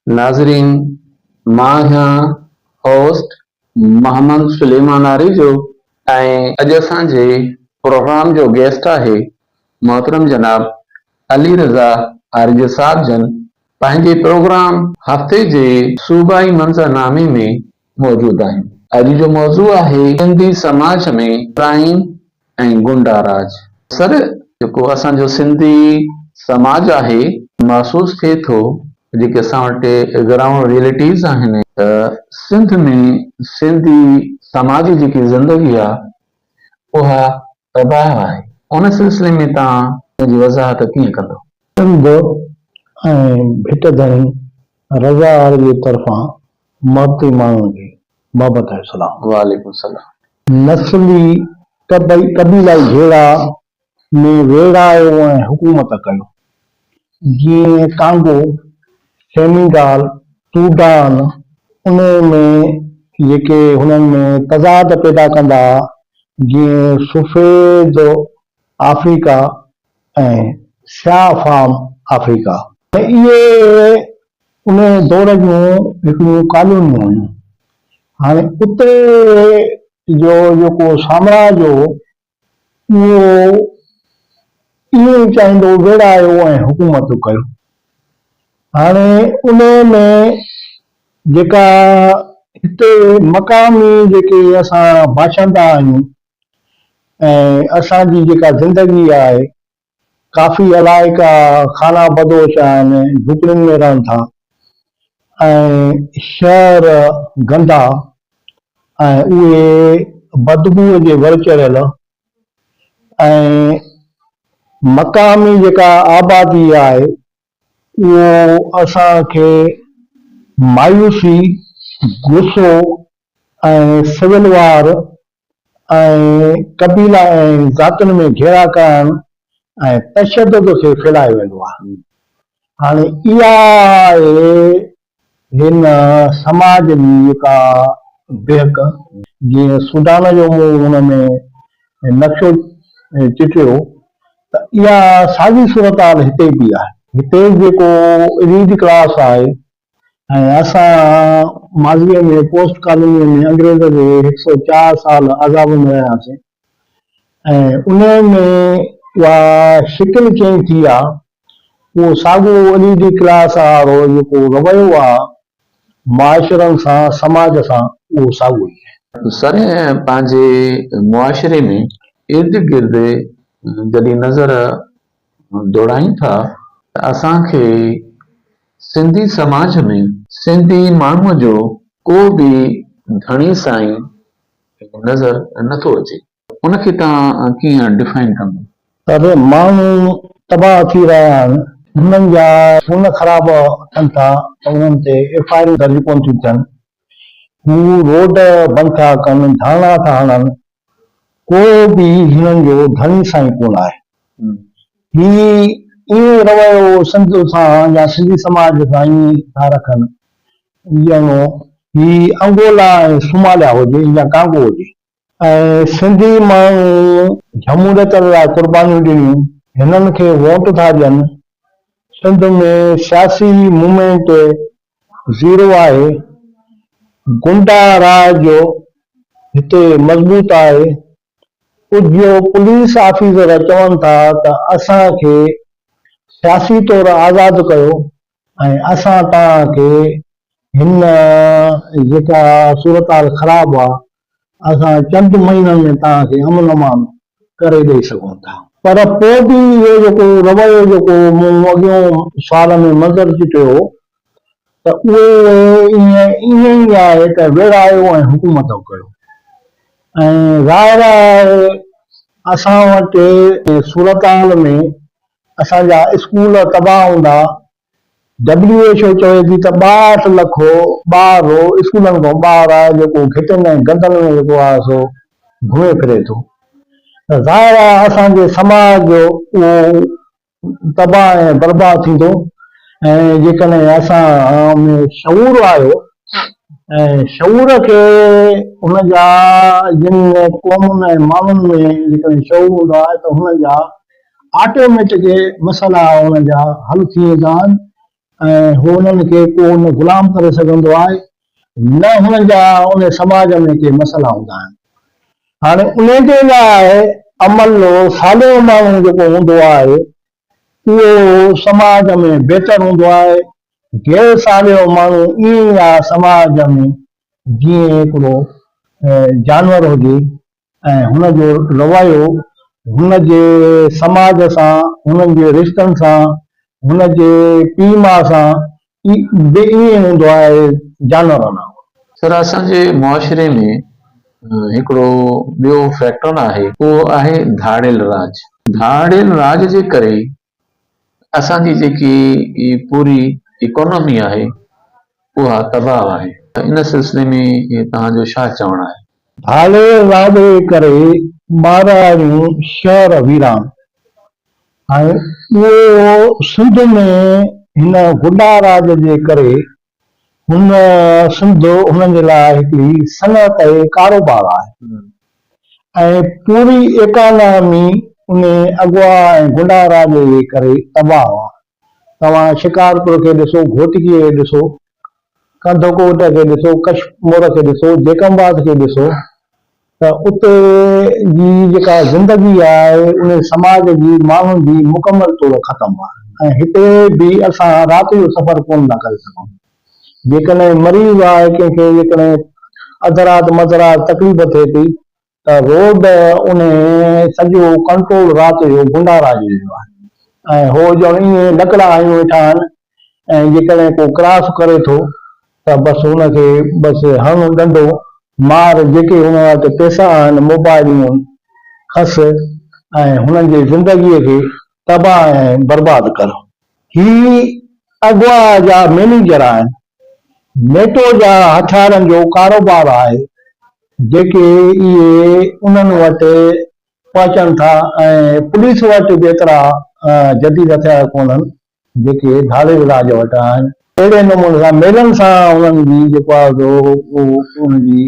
नाज़रीन, मां हाँ होस्ट मोहम्मद सुलेमान आरिजो ऐं अॼु असांजे प्रोग्राम जो गेस्ट आहे मोहतरम जनाब अली रज़ा आरिजो साहब जन पंहिंजे प्रोग्राम हफ़्ते जे सूबाई मंज़रनामे में मौजूद आहिनि। अॼु जो मौज़ू आहे सिंधी समाज में क्राइम ऐं गुंडा राज। सर, जेको असांजो सिंधी समाज आहे, महसूस थिए थो जेके असां वटि ग्राउंड रियलिटीज़ आहिनि त सिंध में सिंधी समाज जी जेकी ज़िंदगी आहे उहा तबाह आहे। उन सिलसिले में तव्हां पंहिंजी वज़ाहत कीअं कंदो? सिंध ऐं भिट धणी रज़ा वारे जी तरफ़ां मरती माण्हुनि खे मोहबत सलाम। वालेकुम सलाम। नस्ली कबीलाई झेड़ा में वेड़ायो ऐं हुकूमत कयो, जीअं कांगो, सेनेगाल, सूडान, उन में जेके हुननि में तज़ाद पैदा कंदा, जीअं सफ़ेद अफ्रीका ऐं स्याह फार्म अफ्रीका। इहे उन दौर जूं हिकिड़ियूं कॉलोनियूं हुयूं। हाणे उते जो जेको साम्राज्य हो उहो इहो चाहींदो वेड़ायो ऐं हुकूमत कयो। हाणे उन में जेका हिते मक़ामी जेके असां बाशिंदा आहियूं ऐं असांजी जेका ज़िंदगी आहे, काफ़ी अलाइका खाना बदोश आहिनि, झुपड़ियुनि में रहनि था ऐं शहर गंदा ऐं उहे बदबूअ जे वर चढ़ियल ऐं मक़ामी जेका आबादी आहे उहो असांखे मायूसी, गुस्सो ऐं सिविल वार ऐं कबीला ऐं ज़ातुनि में घेरा करणु ऐं तशदुद खे फैलाए वेंदो आहे। हाणे इहा आहे हिन समाज जी जेका बेहक। जीअं सूडान जो मूं हुन में नक्शो चिटियो त इहा साॻी सूरत हाल हिते बि आहे। हिते जेको एलीट क्लास आहे ऐं असां माज़ीअ में पोस्ट कॉलोनीअ में अंग्रेज़ जे 104 साल आज़ाद में रहियासीं ऐं उन में उहा शिकिल चेंज थी आहे। उहो साॻियो एलीट क्लास वारो जेको रवैयो आहे मुआशरनि सां, समाज सां, उहो साॻियो ई आहे। सर, पंहिंजे मुआशरे में इर्द गिर्द जॾहिं नज़र दौड़ायूं था त असांखे सिंधी समाज में सिंधी माण्हूअ जो को बि धणी साईं नज़र नथो अचे। उनखे तव्हां कीअं डिफाइन कंदो? पर माण्हू तबाह थी रहिया आहिनि, हुननि जा खून ख़राब थियनि था त उन्हनि ते FIR दर्ज कोन थियूं थियनि। हू रोड बंदि था कनि, धारणा था हणनि, को बि हिननि जो धणी साईं कोन आहे। ही इहो रवैयो सिंध सां या सिंधी समाज सां ई था रखनि ॼणो ही अंगोला ऐं सोमालिया हुजे या कांगो हुजे। ऐं सिंधी माण्हू जमहूरियत लाइ क़ुर्बानियूं ॾिनियूं, हिननि खे वोट था ॾियनि। सिंध में सियासी मूवमेंट ज़ीरो आहे। गुंडा राज जो हिते मज़बूत आहे। कुझु पुलिस ऑफिसर चवनि था त असांखे सियासी तौरु आज़ादु कयो ऐं असां तव्हांखे हिन जेका सूरत हाल ख़राबु आहे असां चंद महीननि में तव्हांखे अमन अमान करे ॾेई सघूं था। पर पोइ बि इहो जेको रवैयो जेको मूं अॻियों साल में मंज़र चिटियो त उहो ईअं ई आहे त वेड़ायो ऐं हुकूमत कयो। ऐं ज़ाहिर आहे असां वटि सूरत हाल में असांजा स्कूल तबाह हूंदा। WHO चवे थी त 62 लख ॿार स्कूलनि खां ॿाहिरि आहे जेको घिटियुनि ऐं गंदनि में जेको आहे सो घुमे फिरे थो। त ज़ाहिर आहे असांजे समाज जो उहो तबाह ऐं बर्बाद थींदो। ऐं जेकॾहिं असां में शऊर आयो ऐं शऊर खे हुन जा जिन क़ौमुनि ऐं माण्हुनि में जेकॾहिं शऊर हूंदो आहे त हुन जा ऑटोमेटिक मसइला हुन जा हल थी वेंदा आहिनि ऐं हू हुननि खे को उन ग़ुलाम करे सघंदो आहे न हुननि जा उन समाज में के मसइला हूंदा आहिनि। हाणे उन जे लाइ अमलो साॻियो माण्हू जेको हूंदो आहे उहो समाज में बहितर हूंदो आहे। गैर साॻियो माण्हू ईअं ई आहे समाज में जीअं हिकिड़ो जानवर हुजे ऐं हुनजो रवैयो हुन जे समाज सां हुननि जे रिश्तनि सां हुन जे पीउ माउ सां ईअं हूंदो आहे जानवरनि सां। सर असांजे मुआशरे में हिकिड़ो ॿियो फैक्टर आहे, उहो आहे धाड़ेल राज। धाड़ेल राज जे करे असांजी जेकी पूरी इकोनॉमी आहे उहा तबाह आहे। इन सिलसिले में तव्हांजो छा चवणु आहे? धाड़ेल राज जे करे महाराजूं शहर वीरान। हाणे उहो सिंध में हिन गुंडा राज जे करे हुन सिंध हुननि जे लाइ हिकिड़ी सनअत ऐं कारोबार आहे ऐं पूरी इकोनॉमी उन अगवा ऐं गुंडा राज जे करे तबाह आहे। तव्हां शिकारपुर खे ॾिसो, घोटकीअ खे ॾिसो, कंधकोट खे ॾिसो, कशमोर खे ॾिसो, जेकमबाद खे ॾिसो, त उते जी जेका ज़िंदगी आहे उन समाज जी माण्हुनि जी मुकमल तौर ख़तमु आहे। ऐं हिते बि असां राति जो सफ़र कोन था करे सघूं। जेकॾहिं मरीज़ आहे कंहिंखे जेकॾहिं अधु राति मधराति तकलीफ़ थिए थी त रोड उन सॼो कंट्रोल राति जो गुंडा राज जो आहे ऐं हो ॼण ईअं लकड़ा आयूं वेठा आहिनि ऐं जेकॾहिं को क्रॉस करे थो त बसि हुनखे बसि हण डंडो मार, जेके हुन वटि पैसा आहिनि मोबाइलियूं खस ऐं हुननि जी ज़िंदगीअ खे तबाह ऐं बर्बाद कर। ही अगवा जा मैनेजर आहिनि, नेटो जा हथियारनि जो कारोबार आहे जेके इहे उन्हनि वटि पहुचनि था ऐं पुलिस वटि बि एतिरा जदीद हथियार कोन्हनि जेके धाड़ेल राज वटि आहिनि। अहिड़े नमूने सां मेलनि सां हुननि जी जेको आहे हुनजी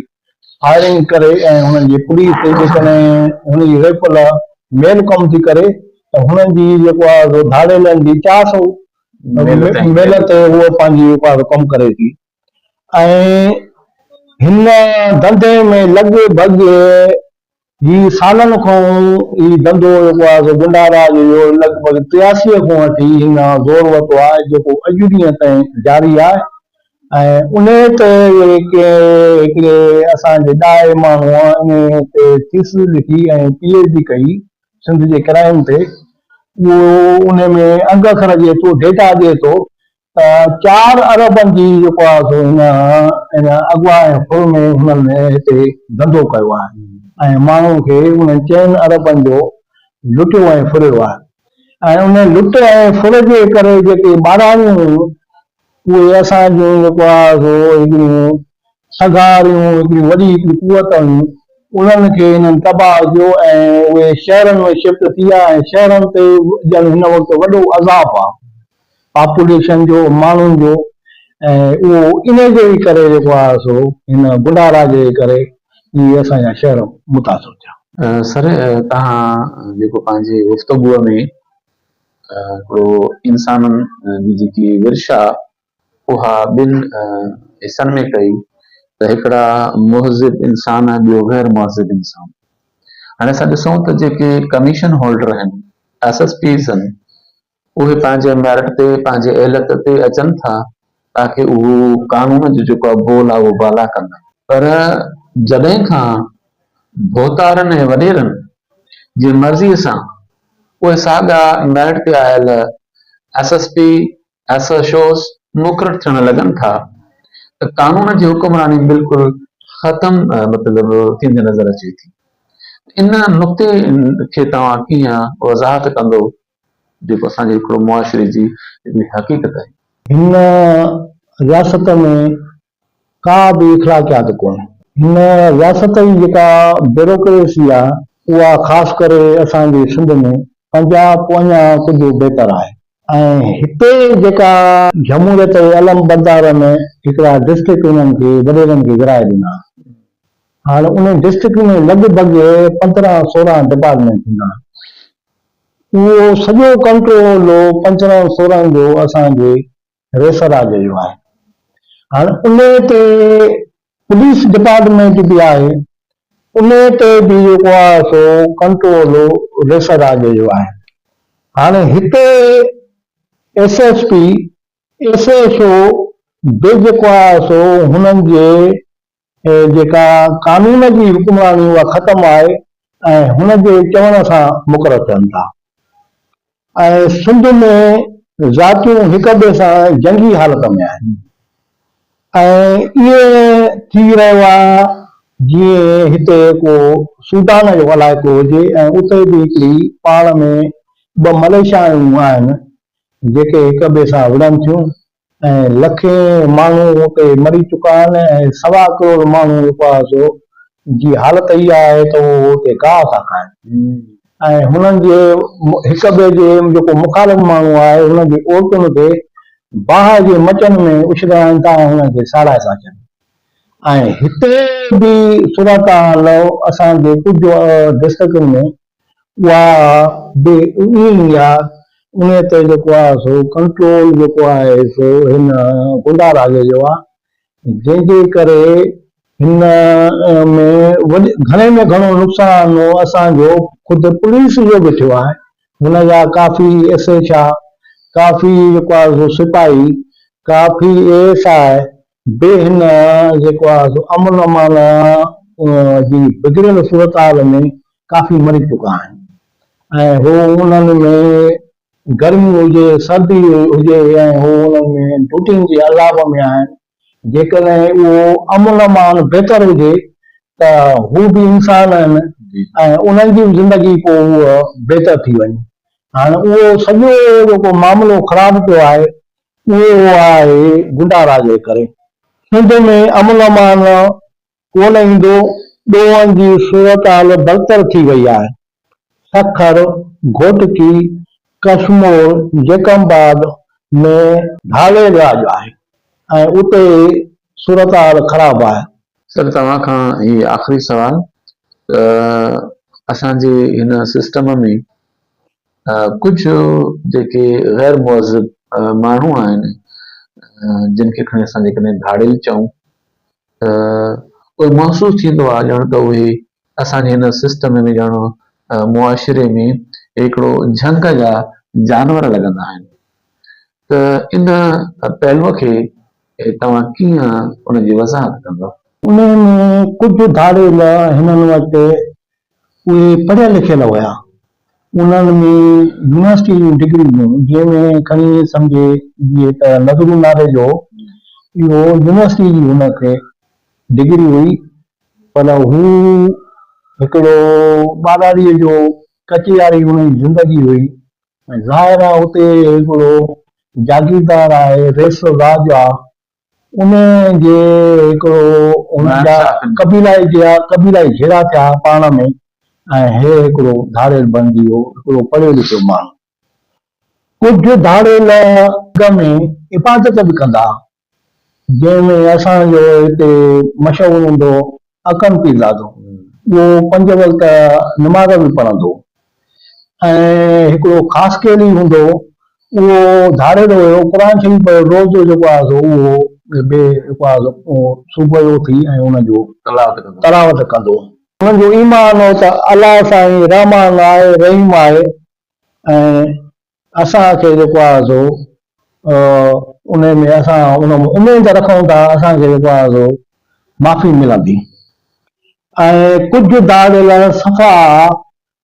फायरिंग करे ऐं हुननि जी पुलिस जेकॾहिं हुनजी रेफल मेल कमु थी करे त हुननि जी जेको आहे धाड़ेलनि जी 400 मेल ते उहो पंहिंजी जेको आहे कमु करे थी। ऐं हिन धंधे में लॻभॻि ही सालनि खां ही धंधो जेको आहे गुंडा राज जो लॻभॻि 83 खां वठी हिन ज़ोर वरितो आहे जेको अॼु ॾींहं ताईं जारी आहे। ऐं उन ते हिकिड़े असांजे ॾाहे माण्हू इन ते थीसिस लिखी ऐं PhD कई सिंध जे क्राइम ते। उहो उन में अंग अखर ॾिए थो, डेटा ॾिए थो त 4 अरबनि जी जेको आहे हिन अगवा ऐं फुर में हुननि हिते धंधो कयो आहे ऐं माण्हुनि खे उन्हनि 4 अरबनि जो लुटियो ऐं फुरियो आहे। ऐं उन लुट ऐं फुर जे करे जेके ॿाराणियूं उहे असांजूं जेको आहे हिकिड़ियूं सगारियूं हिकिड़ी वॾी हिकिड़ी कुवत हुयूं उन्हनि खे हिननि तबाह कयो ऐं उहे शहरनि में शिफ्ट थी विया ऐं शहरनि ते ॼण हिन वक़्तु वॾो अज़ाब आहे पॉपुलेशन जो, माण्हुनि जो। ऐं उहो इन जे ई करे जेको आहे सो हिन गुंडा राज जे करे इहे असांजा शहर मुतासिर थिया। सर तव्हां जेको पंहिंजे गुफ़्तगूअ में हिकिड़ो इंसाननि जी जेकी विरशा उहा ॿिनि हिसनि में कई त हिकिड़ा मुहज़िब इंसान ऐं ॿियो गैर मुहज़िब इंसान। हाणे असां ॾिसूं त जेके कमीशन होल्डर आहिनि SSPs आहिनि उहे पंहिंजे मेरिट ते पंहिंजे एहलियत ते अचनि था ताकी उहो कानून जो जेको आहे बोल आहे उहो बाला कंदा। पर जॾहिं खां भोतारनि ऐं वॾेरनि जी मर्ज़ीअ सां उहे साॻा मेरिट ते आयल SSP SHOs मुक़ररु थियण लॻनि था त कानून जी हुकुमरानी बिल्कुलु ख़तमु मतिलबु थींदी नज़र अचे थी। इन नुक़्ते खे तव्हां कीअं वज़ाहत कंदो जेको असांजे हिकिड़ो मुआशरे जी हिकिड़ी हक़ीक़त आहे? हिन रियासत में का बि इख़लाक़ियात कोन्हे। हिन रियासत जी जेका ब्यूरोक्रेसी आहे उहा ख़ासि करे असांजे सिंध में पंजाब अञा कुझु बहितर आहे। ऐं हिते जेका जमूरियत अलम बंदार में हिकिड़ा डिस्ट्रिक्ट उन्हनि खे वॾेरनि खे विराए ॾिना। हाणे उन डिस्ट्रिक्ट में लॻभॻि 15-16 डिपार्टमेंट थींदा आहिनि। उहो सॼो कंट्रोल 15-16 जो असांजे रेसराज जो आहे। हाणे उन ते पुलिस डिपार्टमेंट बि आहे, उन ते बि जेको आहे सो कंट्रोल रेसराज जो आहे। हाणे हिते SSP SHO बि जेको आहे सो हुननि जे जेका कानून जी हुकुमरानी उहा ख़तमु आहे ऐं हुन जे चवण सां मुक़ररु थियनि था। ऐं सिंध में ज़ातियूं हिक ॿिए सां जंगी हालत में आहिनि ऐं इहे थी रहियो आहे जीअं हिते को सूडान जो इलाइक़ो हुजे ऐं उते बि हिकिड़ी पाण में ॿ मलेशियाऊं आहिनि जेके हिक ॿिए सां विढ़नि थियूं ऐं लखे माण्हू उते मरी चुका आहिनि ऐं 1.25 करोड़ माण्हू जेको आहे सो जी हालत इहा आहे त उहो उते गाह था खाइनि ऐं हुननि जे हिक ॿिए जे जेको मुखालिफ़ माण्हू आहे हुननि जी औरतुनि खे बाहि जे मचनि में उछलाइनि था ऐं हुननि खे साड़ाए था अचनि। ऐं हिते बि सूरत हाल असांजे कुझु डिस्ट्रिक्टनि में उहा बि ईअं ई आहे। उन ते जेको आहे सो कंट्रोल जेको आहे सो हिन गुंडा राज जो आहे, जंहिंजे करे हिन में घणे में घणो नुक़सानु असांजो ख़ुदि पुलिस जो बि थियो आहे। हुन जा काफ़ी SHO काफ़ी जेको आहे सो सिपाही काफ़ी ASI बि हिन जेको आहे सो अमन अमान जी बिगड़ियल सूरत हाल में काफ़ी मरी चुका आहिनि ऐं हू उन्हनि में गर्मी हुजे सर्दी हुजे ऐं हू उन्हनि में ड्यूटियुनि जे अलाव में आहिनि। जेकॾहिं उहो अमन अमान बहितर हुजे त हू बि इंसान आहिनि ऐं उन्हनि जी बि ज़िंदगी पोइ उहा बहितर थी वञे। हाणे उहो सॼो जेको मामिलो ख़राब थियो आहे उहो आहे गुंडा राज जे करे। सिंध में अमन अमान कोन ईंदो, ॾोहनि जी सूरत हाल बदतर थी वई आहे। सखर घोटकी कशमोर जेकमबाद में धाड़े राज आहे ऐं उते सूरत हाल ख़राब आहे। सर तव्हां खां ही आख़िरी सवाल, असांजे हिन सिस्टम में कुझु जेके गैर मुअज़्ज़ब माण्हू आहिनि जिन खे खणी असां जेकॾहिं धाड़ेल चऊं त उहे महसूसु थींदो आहे ॼण त उहे असांजे हिन सिस्टम में ॼण मुआशिरे में हिकिड़ो झंग जा जानवर लॻंदा आहिनि। त इन पहलूअ खे तव्हां कीअं उनजी वज़ाहत कंदव? उन में कुझु धाड़ेल हिननि वटि उहे पढ़ियल लिखियल हुया, उन्हनि में यूनिवर्सिटी जूं डिग्रियूं जंहिंमें खणी सम्झे जीअं त नज़रू नाले जो इहो यूनिवर्सिटी जी हुनखे डिग्री हुई, पर हू हिकिड़ो ॿाराड़ीअ जो कचेयारी हुनजी ज़िंदगी हुई ऐं ज़ाहिर आहे हुते हिकिड़ो जागीरदार आहे रेस राज आहे, उन जे हिकिड़ो हुनजा कबीलाई झेड़ा थिया पाण में ऐं हे हिकिड़ो धाड़ेल बणिजी वियो, हिकिड़ो पढ़ियो लिखियो माण्हू। कुझु धाड़ेल में इबादत बि कंदा, जंहिंमें असांजो हिते मशहूरु हूंदो अकन पीरज़ादो, उहो 5 वक़्त नमाज़ बि पढ़ंदो ऐं हिकिड़ो ख़ासि केली हूंदो उहो धाड़ेल हुयो, क़ुर शरीफ़ रोज़ जेको आहे सो उहो जेको आहे सुबुह जो उथी ऐं हुनजो तलावत कंदो। हुनजो ईमान हो त अलाह साईं रहमान आहे रहीम आहे ऐं असांखे जेको आहे सो उन में असां उन में उमेद रखूं था असांखे जेको आहे सो माफ़ी मिलंदी। ऐं कुझु धाड़ेल सफ़ा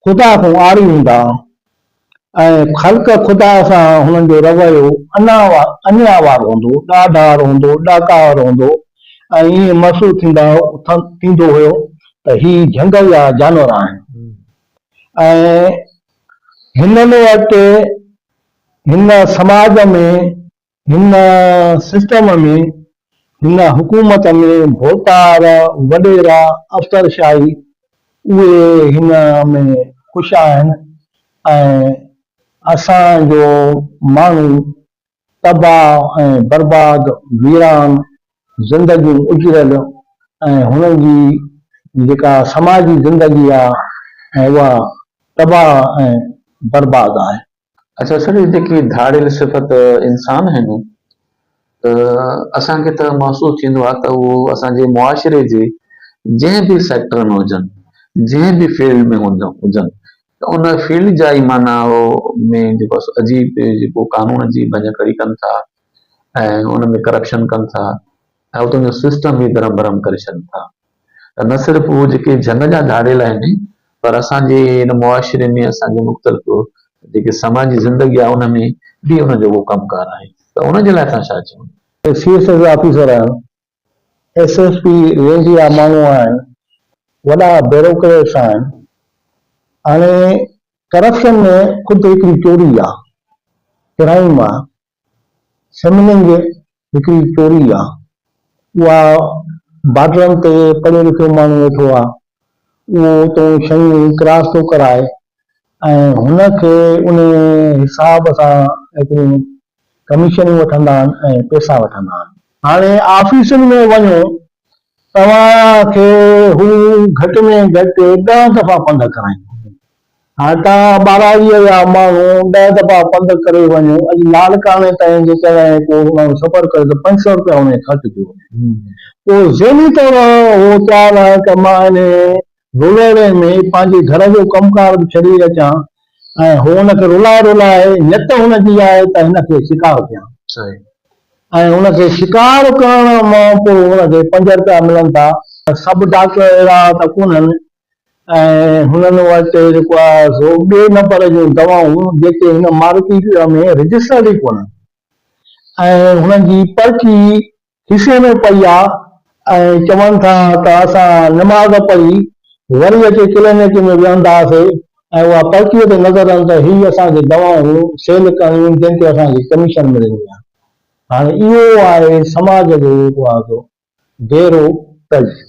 ख़ुदा खां आरी हूंदा ऐं ख़ल्क़ ख़ुदा सां हुननि जो रवैयो अन्या वारो हूंदो, ॾाढार हूंदो, ॾाकार हूंदो ऐं ईअं महसूसु थींदो हुयो त ही झंग जा जानवर आहिनि। ऐं हिननि वटि हिन समाज में हिन सिस्टम में हिन हुकूमत में भोतार वॾेरा अफ़सरशाही उहे हिन में ख़ुशि आहिनि ऐं असांजो माण्हू तबाह ऐं बर्बाद वीरान ज़िंदगियूं उजड़ियल ऐं हुननि जी जेका समाजी ज़िंदगी आहे ऐं उहा तबाह ऐं बर्बाद आहे। अच्छा सर, जेकी धाड़ेल सिफ़त इंसान आहिनि असांखे त महसूसु थींदो आहे त उहो असांजे मुआशिरे जे जंहिं बि सेक्टर में हुजनि, जंहिं बि फील्ड में हुजनि, त उन फील्ड जा ई माना में जेको अजीब जेको कानून जी भञकड़ी कनि था ऐं उन में करप्शन कनि था ऐं उतां जो सिस्टम बि दरम भरम करे छॾनि था। त न सिर्फ़ु उहे जेके जंग जा धाड़ेल आहिनि, पर असांजे इन मुआशिरे में असांजे मुख़्तलिफ़ जेके समाजी ज़िंदगी आहे उन में बि उनजो उहो कमकार आहे। त उनजे लाइ तव्हां छा चवंदा? CSS ऑफिसर आहिनि, SSP रेंज जा माण्हू आहिनि, वॾा ब्यूरोक्रेट्स आहिनि। हाणे करप्शन में ख़ुदि हिकिड़ी चोरी आहे, क्राइम आहे, सेमिनिंग हिकिड़ी चोरी आहे। उहा बाटलनि ते पढ़ियो लिखियो माण्हू वेठो आहे, उहो उतां शयूं क्रॉस थो कराए ऐं हुनखे उन हिसाब सां हिकिड़ियूं कमीशनूं वठंदा आहिनि ऐं पैसा वठंदा आहिनि। हाणे ऑफिसुनि में वञो, तव्हांखे हू घटि में घटि 10 दफ़ा पंधु कराईंदो। हाणे तव्हां 12 जा माण्हू 10 दफ़ा पंधु करे वञो, अॼु लालकाणे ताईं जेकॾहिं को माण्हू सफ़र करे त 500 रुपया हुन ख़र्च थी वञे। पोइ ज़हनी तौर उहो तयारु आहे त मां इन रुलड़े में पंहिंजे घर जो कमकार बि छॾे अचां ऐं हू हुनखे रुलाए नियत हुनजी आहे त हिनखे शिकार कयां। ऐं हुनखे शिकार करण मां पोइ हुनखे 5 रुपया मिलनि था। सभु डॉक्टर अहिड़ा त कोन्हनि ऐं हुननि वटि जेको आहे सो ॿिए नंबर जूं दवाऊं जेके हिन मार्केट में रजिस्टर्ड ई कोन्हनि ऐं हुननि जी पर्ची खीसे में पई आहे ऐं चवनि था त असां नमाज़ पढ़ी वरी अची क्लिनिक में विहंदासीं ऐं उहा पर्चीअ ते नज़र आहिनि त हीअ असांखे दवाऊं सेल करणियूं जंहिंखे असांखे कमीशन मिलंदी आहे। हाणे इहो आहे समाज जो जेको आहे सो गहरो तर्जु।